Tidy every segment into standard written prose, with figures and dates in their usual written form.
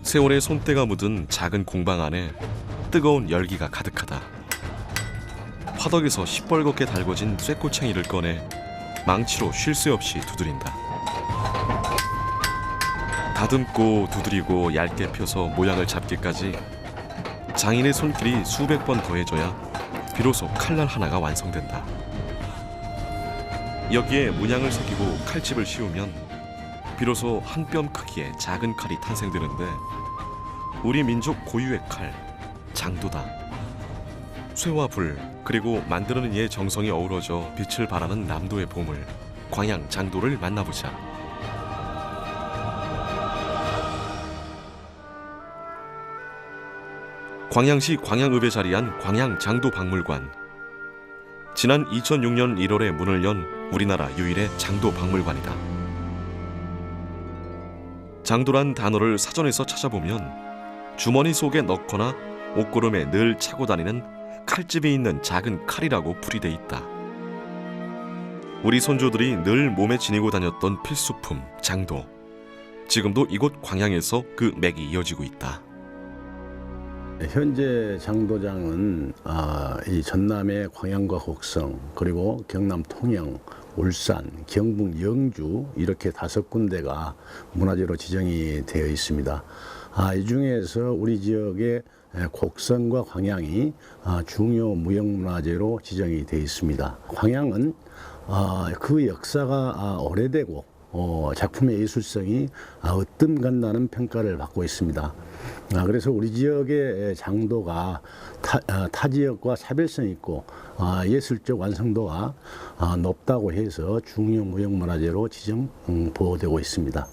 세월의 손때가 묻은 작은 공방 안에 뜨거운 열기가 가득하다. 화덕에서 시뻘겋게 달궈진 쇠꼬챙이를 꺼내 망치로 쉴 새 없이 두드린다. 다듬고 두드리고 얇게 펴서 모양을 잡기까지 장인의 손길이 수백 번 더해져야 비로소 칼날 하나가 완성된다. 여기에 문양을 새기고 칼집을 씌우면 비로소 한 뼘 크기의 작은 칼이 탄생되는데 우리 민족 고유의 칼, 장도다. 쇠와 불, 그리고 만드는 이의 정성이 어우러져 빛을 발하는 남도의 보물, 광양 장도를 만나보자. 광양시 광양읍에 자리한 광양장도박물관. 지난 2006년 1월에 문을 연 우리나라 유일의 장도박물관이다. 장도란 단어를 사전에서 찾아보면 주머니 속에 넣거나 옷고름에 늘 차고 다니는 칼집이 있는 작은 칼이라고 풀이돼 있다. 우리 선조들이 늘 몸에 지니고 다녔던 필수품 장도. 지금도 이곳 광양에서 그 맥이 이어지고 있다. 현재 장도장은 이 전남의 광양과 곡성, 그리고 경남 통영, 울산, 경북, 영주 이렇게 5군데가 문화재로 지정이 되어 있습니다. 이 중에서 우리 지역의 곡성과 광양이 중요 무형문화재로 지정이 되어 있습니다. 광양은 그 역사가 오래되고 작품의 예술성이 으뜸간다는 평가를 받고 있습니다. 그래서 우리 지역의 장도가 타 지역과 차별성 있고 예술적 완성도가 높다고 해서 중요 무형문화재로 지정 보호되고 있습니다.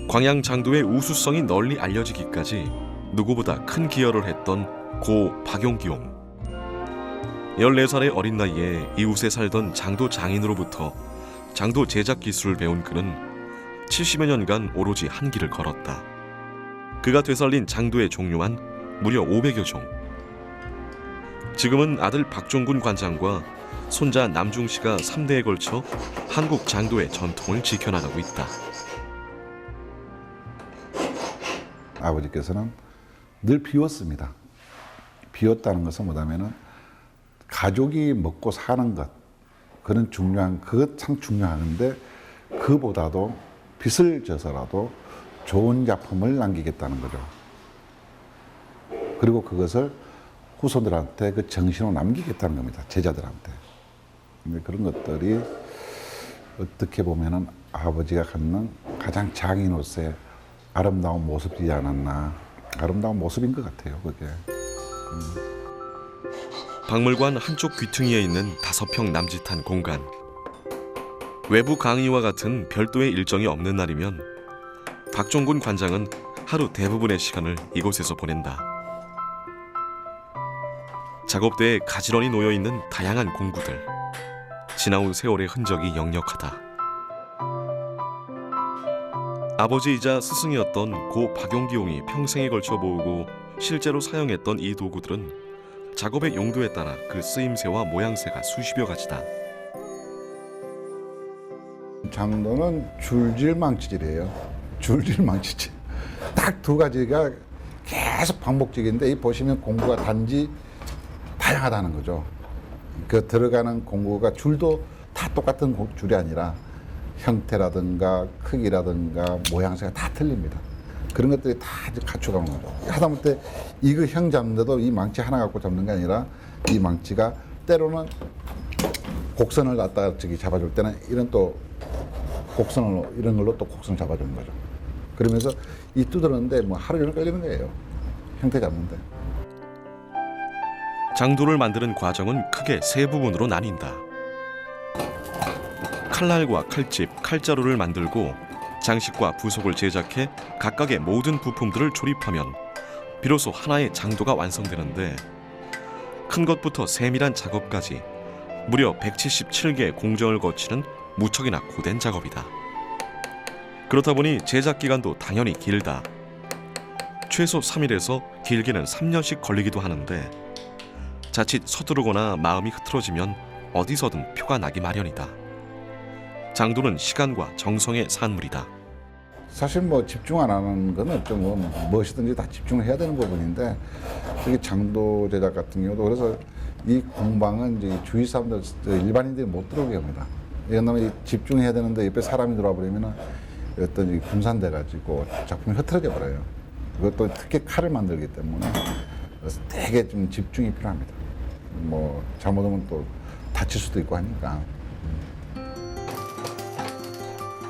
광양 장도의 우수성이 널리 알려지기까지 누구보다 큰 기여를 했던 고 박용기용. 14살의 어린 나이에 이웃에 살던 장도 장인으로부터 장도 제작 기술을 배운 그는 70여 년간 오로지 한 길을 걸었다. 그가 되살린 장도의 종류만 무려 500여 종. 지금은 아들 박종군 관장과 손자 남중 씨가 3대에 걸쳐 한국 장도의 전통을 지켜나가고 있다. 아버지께서는 늘 비웠습니다. 비웠다는 것은 뭐냐면은 가족이 먹고 사는 것, 그건 중요한, 그것 참 중요한데 그보다도 빚을 져서라도 좋은 작품을 남기겠다는 거죠. 그리고 그것을 후손들한테 그 정신으로 남기겠다는 겁니다. 제자들한테. 근데 그런 것들이 어떻게 보면은 아버지가 갖는 가장 장인으로서의 아름다운 모습이지 않았나. 아름다운 모습인 것 같아요, 그게. 박물관 한쪽 귀퉁이에 있는 5평 남짓한 공간. 외부 강의와 같은 별도의 일정이 없는 날이면 박종군 관장은 하루 대부분의 시간을 이곳에서 보낸다. 작업대에 가지런히 놓여있는 다양한 공구들. 지나온 세월의 흔적이 역력하다. 아버지이자 스승이었던 고 박용기용이 평생에 걸쳐 모으고 실제로 사용했던 이 도구들은 작업의 용도에 따라 그 쓰임새와 모양새가 수십여 가지다. 장도는 줄질 망치질이에요. 줄질 망치질. 딱 2가지가 계속 반복적인데 이 보시면 공구가 단지 다양하다는 거죠. 그 들어가는 공구가 줄도 다 똑같은 줄이 아니라 형태라든가 크기라든가 모양새가 다 틀립니다. 그런 것들이 다 갖춰가는 거죠. 하다못해 이거 형 잡는데도 이 망치 하나 갖고 잡는 게 아니라 이 망치가 때로는 곡선을 갖다가 잡아줄 때는 이런 또 곡선으로 이런 걸로 또 곡선을 잡아주는 거죠. 그러면서 이 두드렸는데 뭐 하루 종일 걸리는 거예요. 형태 잡는데. 장도를 만드는 과정은 크게 3부분으로 나뉜다. 칼날과 칼집, 칼자루를 만들고 장식과 부속을 제작해 각각의 모든 부품들을 조립하면 비로소 하나의 장도가 완성되는데 큰 것부터 세밀한 작업까지 무려 177개의 공정을 거치는 무척이나 고된 작업이다. 그렇다 보니 제작 기간도 당연히 길다. 최소 3일에서 길게는 3년씩 걸리기도 하는데 자칫 서두르거나 마음이 흐트러지면 어디서든 표가 나기 마련이다. 장도는 시간과 정성의 산물이다. 사실 뭐 집중 안 하는 건 없죠. 뭐 무엇이든지 다 집중을 해야 되는 부분인데 특히 장도 제작 같은 경우도 그래서 이 공방은 이제 주위 사람들 일반인들이 못 들어오게 합니다. 왜냐하면 집중해야 되는데 옆에 사람이 들어와 버리면은 어떤 분산돼 가지고 작품이 흐트러져 버려요. 그것도 특히 칼을 만들기 때문에 그래서 되게 좀 집중이 필요합니다. 뭐 잘못하면 또 다칠 수도 있고 하니까.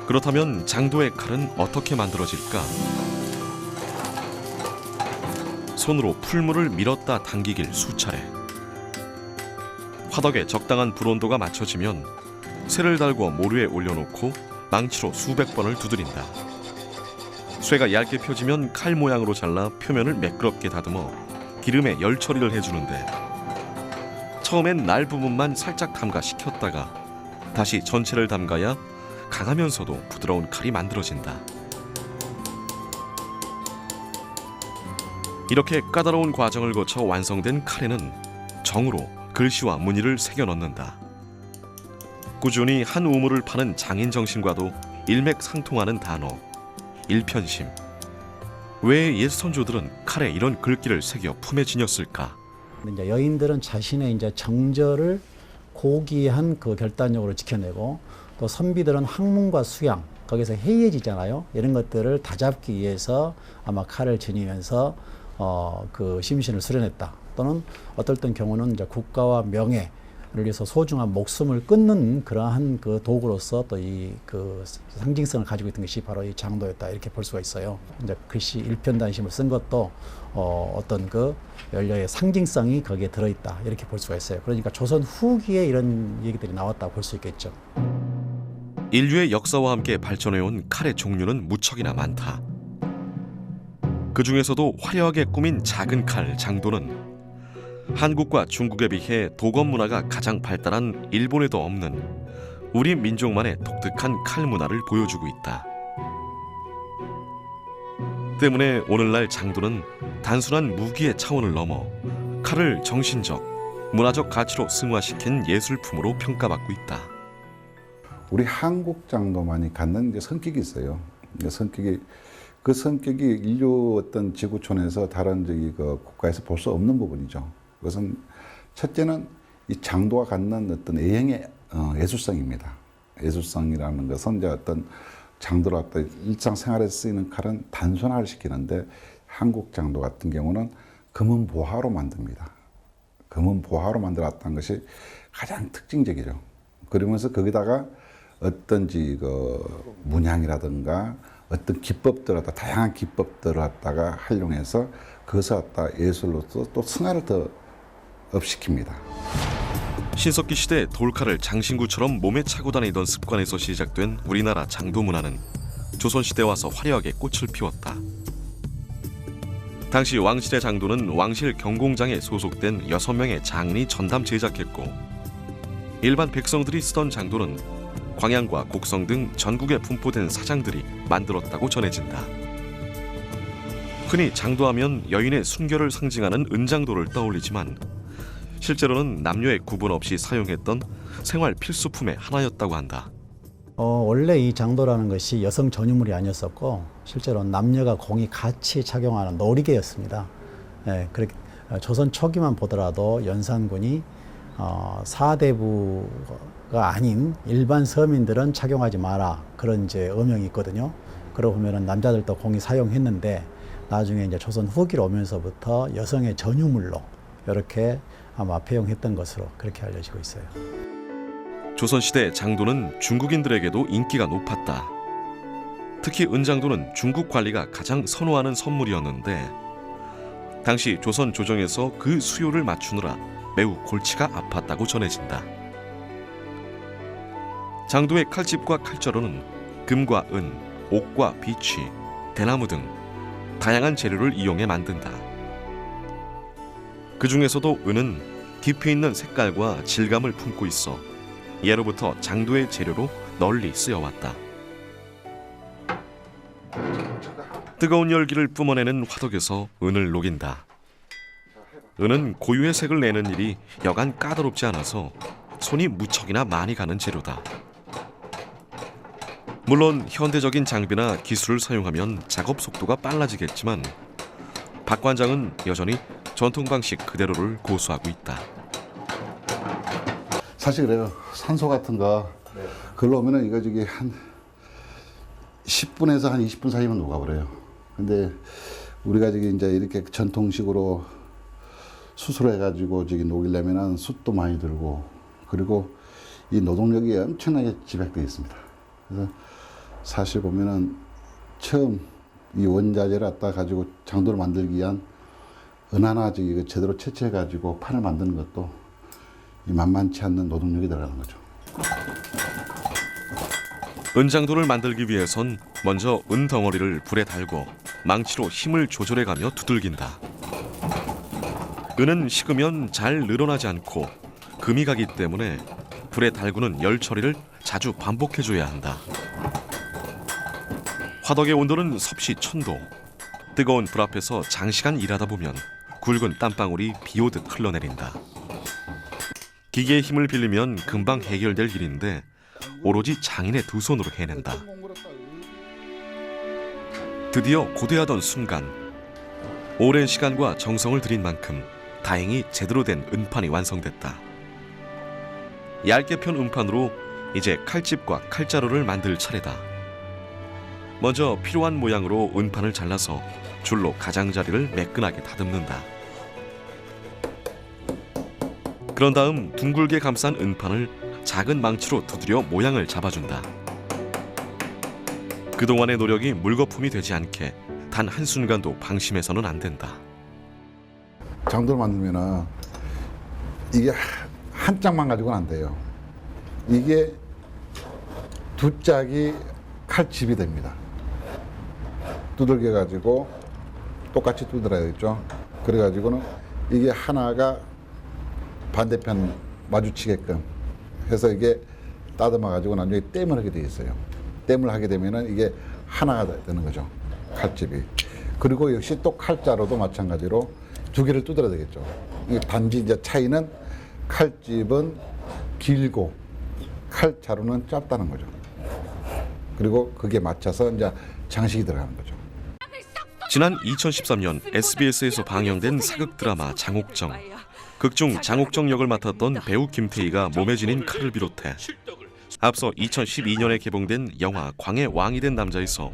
그렇다면 장도의 칼은 어떻게 만들어질까? 손으로 풀물을 밀었다 당기길 수차례. 화덕에 적당한 불 온도가 맞춰지면 쇠를 달고 모루에 올려놓고 망치로 수백 번을 두드린다. 쇠가 얇게 펴지면 칼 모양으로 잘라 표면을 매끄럽게 다듬어 기름에 열 처리를 해주는데 처음엔 날 부분만 살짝 담가 식혔다가 다시 전체를 담가야 강하면서도 부드러운 칼이 만들어진다. 이렇게 까다로운 과정을 거쳐 완성된 칼에는 정으로 글씨와 무늬를 새겨 넣는다. 꾸준히 한 우물을 파는 장인 정신과도 일맥상통하는 단어, 일편심. 왜 옛 선조들은 칼에 이런 글귀를 새겨 품에 지녔을까? 이제 여인들은 자신의 이제 정절을 고귀한 그 결단력으로 지켜내고 또 선비들은 학문과 수양, 거기서 해이해지잖아요. 이런 것들을 다잡기 위해서 아마 칼을 지니면서 그 심신을 수련했다. 또는 어떨 경우는 이제 국가와 명예를 위해서 소중한 목숨을 끊는 그러한 그 도구로서 또 이 그 상징성을 가지고 있던 것이 바로 이 장도였다. 이렇게 볼 수가 있어요. 이제 글씨 일편단심을 쓴 것도 어떤 그 연료의 상징성이 거기에 들어있다. 이렇게 볼 수가 있어요. 그러니까 조선 후기에 이런 얘기들이 나왔다고 볼 수 있겠죠. 인류의 역사와 함께 발전해온 칼의 종류는 무척이나 많다. 그 중에서도 화려하게 꾸민 작은 칼 장도는 한국과 중국에 비해 도검 문화가 가장 발달한 일본에도 없는 우리 민족만의 독특한 칼 문화를 보여주고 있다. 때문에 오늘날 장도는 단순한 무기의 차원을 넘어 칼을 정신적, 문화적 가치로 승화시킨 예술품으로 평가받고 있다. 우리 한국 장도만이 갖는 이제 성격이 있어요. 그 성격이 인류 어떤 지구촌에서 다른 그 국가에서 볼 수 없는 부분이죠. 그것은 첫째는 이 장도가 갖는 어떤 A형의 예술성입니다. 예술성이라는 것은 이제 어떤 장도를 갖다 일상생활에 쓰이는 칼은 단순화를 시키는데 한국 장도 같은 경우는 금은 보화로 만듭니다. 금은 보화로 만들었다는 것이 가장 특징적이죠. 그러면서 거기다가 어떤지 그 문양이라든가 어떤 기법들을 갖다 다양한 기법들을 갖다가 활용해서 그것을 갖다 예술로서 또 승화를 더 업시킵니다. 신석기 시대 돌칼을 장신구처럼 몸에 차고 다니던 습관에서 시작된 우리나라 장도 문화는 조선시대 와서 화려하게 꽃을 피웠다. 당시 왕실의 장도는 왕실 경공장에 소속된 6명의 장인이 전담 제작했고 일반 백성들이 쓰던 장도는 광양과 곡성 등 전국에 분포된 사장들이 만들었다고 전해진다. 흔히 장도하면 여인의 순결을 상징하는 은장도를 떠올리지만 실제로는 남녀의 구분 없이 사용했던 생활 필수품의 하나였다고 한다. 원래 이 장도라는 것이 여성 전유물이 아니었었고 실제로 남녀가 공이 같이 착용하는 놀이개였습니다. 예, 그렇게 조선 초기만 보더라도 연산군이 사대부가 아닌 일반 서민들은 착용하지 마라 그런 이제 어명이 있거든요. 그러고 보면은 남자들도 공이 사용했는데 나중에 이제 조선 후기로 오면서부터 여성의 전유물로 이렇게 아마 폐용했던 것으로 그렇게 알려지고 있어요. 조선시대 장도는 중국인들에게도 인기가 높았다. 특히 은장도는 중국 관리가 가장 선호하는 선물이었는데 당시 조선 조정에서 그 수요를 맞추느라 매우 골치가 아팠다고 전해진다. 장도의 칼집과 칼자루는 금과 은, 옥과 비취, 대나무 등 다양한 재료를 이용해 만든다. 그 중에서도 은은 깊이 있는 색깔과 질감을 품고 있어 예로부터 장도의 재료로 널리 쓰여왔다. 뜨거운 열기를 뿜어내는 화덕에서 은을 녹인다. 은은 고유의 색을 내는 일이 여간 까다롭지 않아서 손이 무척이나 많이 가는 재료다. 물론 현대적인 장비나 기술을 사용하면 작업 속도가 빨라지겠지만 박 관장은 여전히 전통 방식 그대로를 고수하고 있다. 사실 그래요. 산소 같은 거 그걸로 오면은 이거 저기 한 10분에서 한 20분 사이면 녹아버려요. 근데 우리가 저기 이제 이렇게 전통식으로 수술해가지고 저기 녹이려면은 숯도 많이 들고 그리고 이 노동력이 엄청나게 집약되어 있습니다. 그래서 사실 보면은 처음 이 원자재를 갖다 가지고 장도를 만들기 위한 은 하나 저기 제대로 채취해가지고 판을 만드는 것도 이 만만치 않는 노동력이 들어가는 거죠. 은장도를 만들기 위해선 먼저 은 덩어리를 불에 달고 망치로 힘을 조절해가며 두들긴다. 은은 식으면 잘 늘어나지 않고 금이 가기 때문에 불에 달구는 열 처리를 자주 반복해줘야 한다. 화덕의 온도는 섭씨 1000도. 뜨거운 불 앞에서 장시간 일하다 보면 굵은 땀방울이 비오듯 흘러내린다. 기계의 힘을 빌리면 금방 해결될 일인데 오로지 장인의 두 손으로 해낸다. 드디어 고대하던 순간, 오랜 시간과 정성을 들인 만큼 다행히 제대로 된 은판이 완성됐다. 얇게 편 은판으로 이제 칼집과 칼자루를 만들 차례다. 먼저 필요한 모양으로 은판을 잘라서 줄로 가장자리를 매끈하게 다듬는다. 그런 다음 둥글게 감싼 은판을 작은 망치로 두드려 모양을 잡아준다. 그동안의 노력이 물거품이 되지 않게 단 한순간도 방심해서는 안 된다. 장도를 만들면은 이게 한 짝만 가지고는 안 돼요. 이게 두 짝이 칼집이 됩니다. 두들겨 가지고 똑같이 두드려야겠죠. 그래 가지고는 이게 하나가 반대편 마주치게끔 해서 이게 따듬어 가지고 나중에 땜을 하게 돼 있어요. 땜을 하게 되면은 이게 하나가 되는 거죠. 칼집이. 그리고 역시 또 칼자루도 마찬가지로 두 개를 두드려야 되겠죠. 단지 이제 차이는 칼집은 길고 칼자루는 짧다는 거죠. 그리고 그게 맞춰서 이제 장식이 들어가는 거죠. 지난 2013년 SBS에서 방영된 사극 드라마 장옥정. 극중 장옥정 역을 맡았던 배우 김태희가 몸에 지닌 칼을 비롯해 앞서 2012년에 개봉된 영화 광의 왕이 된 남자에서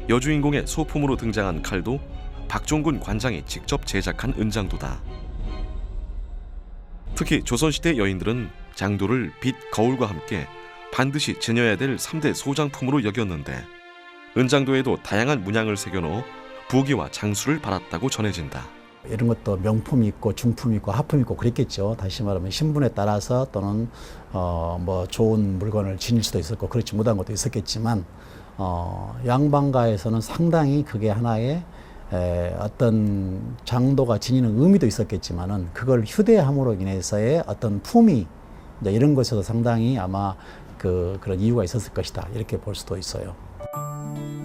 여주인공의 소품으로 등장한 칼도 박종군 관장이 직접 제작한 은장도다. 특히 조선시대 여인들은 장도를 빛, 거울과 함께 반드시 지녀야 될 3대 소장품으로 여겼는데 은장도에도 다양한 문양을 새겨넣어 부귀와 장수를 받았다고 전해진다. 이런 것도 명품이 있고 중품이 있고 하품이 있고 그랬겠죠. 다시 말하면 신분에 따라서 또는 뭐 좋은 물건을 지닐 수도 있었고 그렇지 못한 것도 있었겠지만 양반가에서는 상당히 그게 하나의 어떤 장도가 지니는 의미도 있었겠지만은 그걸 휴대함으로 인해서의 어떤 품위 이제 이런 것에서 상당히 아마 그런 이유가 있었을 것이다 이렇게 볼 수도 있어요.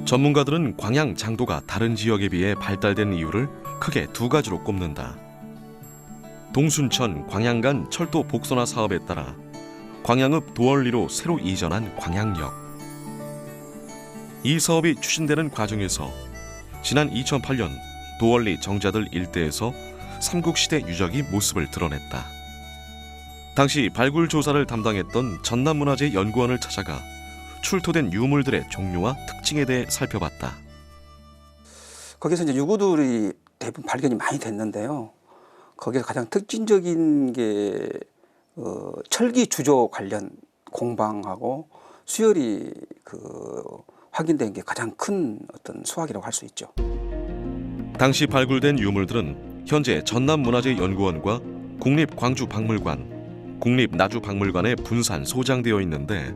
전문가들은 광양 장도가 다른 지역에 비해 발달된 이유를 크게 두 가지로 꼽는다. 동순천 광양 간 철도 복선화 사업에 따라 광양읍 도월리로 새로 이전한 광양역. 이 사업이 추진되는 과정에서 지난 2008년 도월리 정자들 일대에서 삼국시대 유적이 모습을 드러냈다. 당시 발굴 조사를 담당했던 전남문화재연구원을 찾아가 출토된 유물들의 종류와 특징에 대해 살펴봤다. 거기서 이제 유구들이 대부분 발견이 많이 됐는데요. 거기서 가장 특징적인 게 철기 주조 관련 공방하고 수열이 확인된 게 가장 큰 어떤 수확이라고 할 수 있죠. 당시 발굴된 유물들은 현재 전남문화재연구원과 국립광주박물관, 국립나주박물관에 분산 소장되어 있는데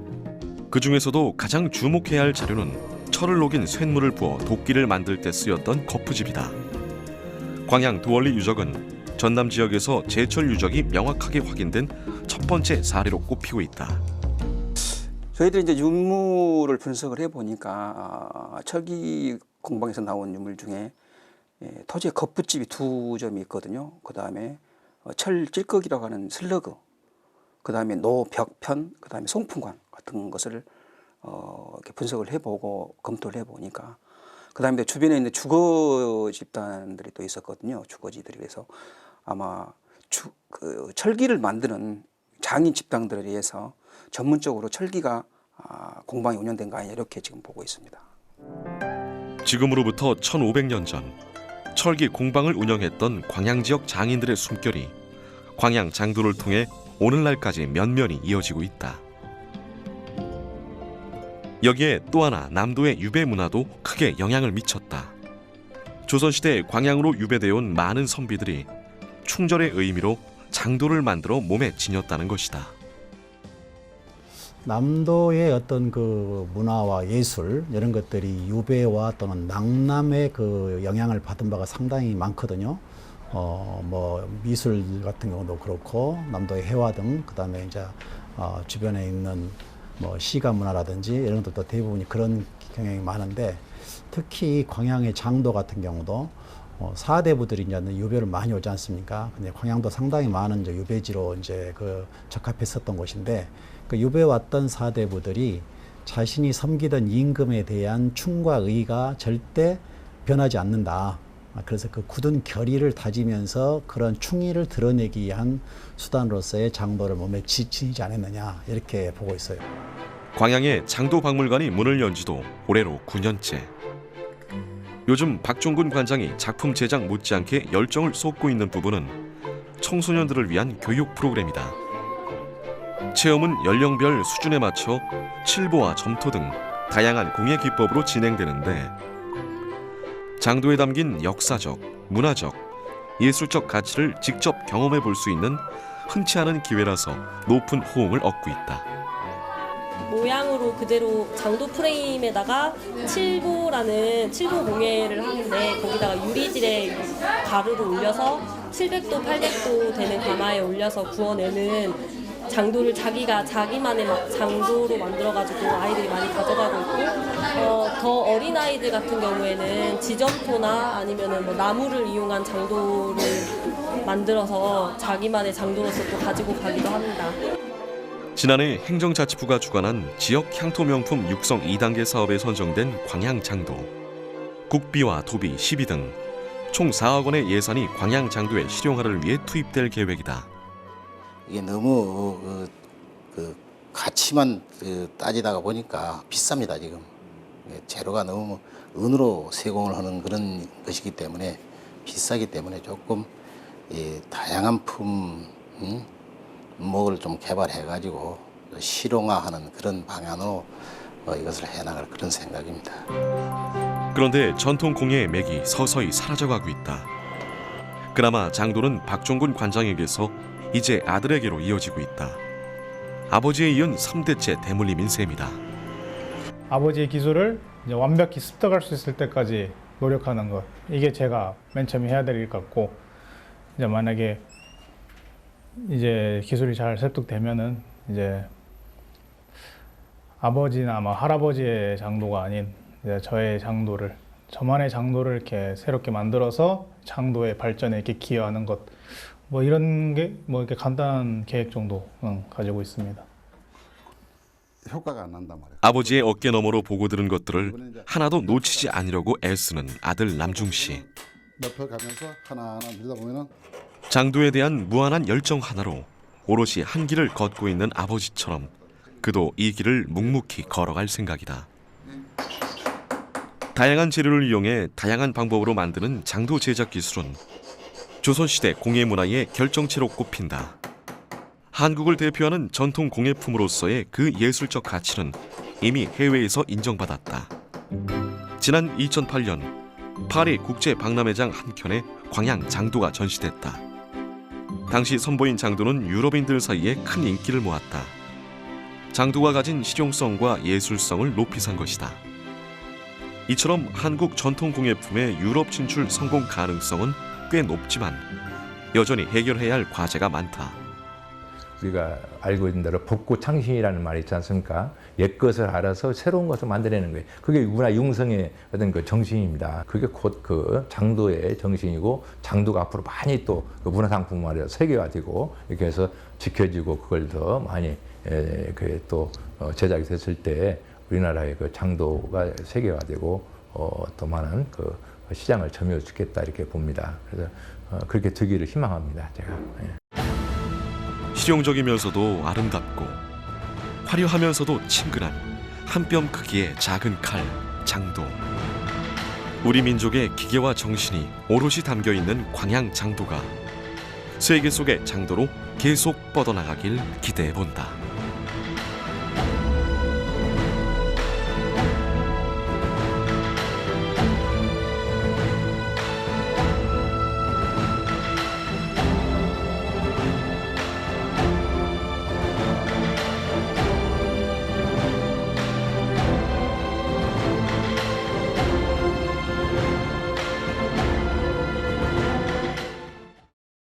그 중에서도 가장 주목해야 할 자료는 철을 녹인 쇳물을 부어 도끼를 만들 때 쓰였던 거푸집이다. 광양 도월리 유적은 전남 지역에서 제철 유적이 명확하게 확인된 첫 번째 사례로 꼽히고 있다. 저희들이 이제 유물을 분석을 해보니까 철기 공방에서 나온 유물 중에 토지의 거푸집이 2점이 있거든요. 그 다음에 철 찔꺽이라고 하는 슬러그, 그 다음에 노 벽편, 그 다음에 송풍관 같은 것을 이렇게 분석을 해보고 검토를 해보니까 그다음에 주변에 있는 주거 집단들이 또 있었거든요. 주거지들이. 그래서 아마 그 철기를 만드는 장인 집단들에 의해서 전문적으로 철기가 공방이 운영된 거 아니냐 이렇게 지금 보고 있습니다. 지금으로부터 1500년 전 철기 공방을 운영했던 광양 지역 장인들의 숨결이 광양 장도를 통해 오늘날까지 면면이 이어지고 있다. 여기에 또 하나 남도의 유배 문화도 크게 영향을 미쳤다. 조선시대 광양으로 유배되어 온 많은 선비들이 충절의 의미로 장도를 만들어 몸에 지녔다는 것이다. 남도의 어떤 그 문화와 예술 이런 것들이 유배와 또는 낭남의 그 영향을 받은 바가 상당히 많거든요. 뭐 미술 같은 경우도 그렇고 남도의 해화 등 그다음에 이제 주변에 있는 뭐 시가 문화라든지 이런 것도 대부분이 그런 경향이 많은데 특히 광양의 장도 같은 경우도 사대부들이 이제 유배를 많이 오지 않습니까? 근데 광양도 상당히 많은 이제 유배지로 이제 그 적합했었던 곳인데 그 유배 왔던 사대부들이 자신이 섬기던 임금에 대한 충과 의가 절대 변하지 않는다. 그래서 그 굳은 결의를 다지면서 그런 충의를 드러내기 위한 수단으로서의 장도를 몸에 지니지 않았느냐 이렇게 보고 있어요. 광양의 장도박물관이 문을 연 지도 올해로 9년째. 요즘 박종근 관장이 작품 제작 못지않게 열정을 쏟고 있는 부분은 청소년들을 위한 교육 프로그램이다. 체험은 연령별 수준에 맞춰 칠보와 점토 등 다양한 공예 기법으로 진행되는데 장도에 담긴 역사적, 문화적, 예술적 가치를 직접 경험해 볼 수 있는 흔치 않은 기회라서 높은 호응을 얻고 있다. 모양으로 그대로 장도 프레임에다가 칠보라는 칠보 공예를 하는데 거기다가 유리질에 가루를 올려서 700도, 800도 되는 가마에 올려서 구워내는 장도를 자기만의 장도로 만들어가지고 아이들이 많이 가져가고 있고 더 어린 아이들 같은 경우에는 지점토나 아니면은 뭐 나무를 이용한 장도를 만들어서 자기만의 장도로서 또 가지고 가기도 합니다. 지난해 행정자치부가 주관한 지역 향토 명품 육성 2단계 사업에 선정된 광양장도. 국비와 도비, 시비 등 총 4억 원의 예산이 광양장도의 실용화를 위해 투입될 계획이다. 이게 너무 그 가치만 따지다가 보니까 비쌉니다 지금. 재료가 너무 은으로 세공을 하는 그런 것이기 때문에 비싸기 때문에 조금 다양한 품목을 좀 개발해가지고 실용화하는 그런 방향으로 이것을 해나갈 그런 생각입니다. 그런데 전통 공예의 맥이 서서히 사라져가고 있다. 그나마 장도는 박종근 관장에게서 이제 아들에게로 이어지고 있다. 아버지에 이은 3대째 대물림인 셈이다. 아버지의 기술을 이제 완벽히 습득할 수 있을 때까지 노력하는 것, 이게 제가 맨 처음에 해야 될 일 같고, 이제 만약에 이제 기술이 잘 습득되면은 이제 아버지나 뭐 할아버지의 장도가 아닌 이제 저의 장도를, 저만의 장도를 이렇게 새롭게 만들어서 장도의 발전에 이렇게 기여하는 것, 뭐 이런 게 뭐 이렇게 간단한 계획 정도 가지고 있습니다. 효과가 안 난단 말이에요. 아버지의 어깨 너머로 보고 들은 것들을 하나도 놓치지 않으려고 애쓰는 아들 남중 씨. 넓혀가면서 하나하나 밀다 보면은 장도에 대한 무한한 열정 하나로 오롯이 한 길을 걷고 있는 아버지처럼 그도 이 길을 묵묵히 걸어갈 생각이다. 다양한 재료를 이용해 다양한 방법으로 만드는 장도 제작 기술은 조선시대 공예 문화의 결정체로 꼽힌다. 한국을 대표하는 전통 공예품으로서의 그 예술적 가치는 이미 해외에서 인정받았다. 지난 2008년 파리 국제 박람회장 한켠에 광양 장도가 전시됐다. 당시 선보인 장도는 유럽인들 사이에 큰 인기를 모았다. 장도가 가진 실용성과 예술성을 높이 산 것이다. 이처럼 한국 전통 공예품의 유럽 진출 성공 가능성은 꽤 높지만 여전히 해결해야 할 과제가 많다. 우리가 알고 있는 대로 복고창신이라는 말이 있지 않습니까? 옛것을 알아서 새로운 것을 만들어내는 거예요. 그게 문화 융성의 어떤 그 정신입니다. 그게 곧 그 장도의 정신이고, 장도가 앞으로 많이 또 그 문화상품화되어 세계화되고 이렇게 해서 지켜지고 그걸 더 많이 또 제작이 됐을 때 우리나라의 그 장도가 세계화되고 또 많은 그 시장을 점유할 수 있겠다 이렇게 봅니다. 그래서 그렇게 되기를 희망합니다. 제가. 예. 실용적이면서도 아름답고 화려하면서도 친근한 한 뼘 크기의 작은 칼, 장도. 우리 민족의 기계와 정신이 오롯이 담겨있는 광양 장도가 세계 속의 장도로 계속 뻗어나가길 기대해본다.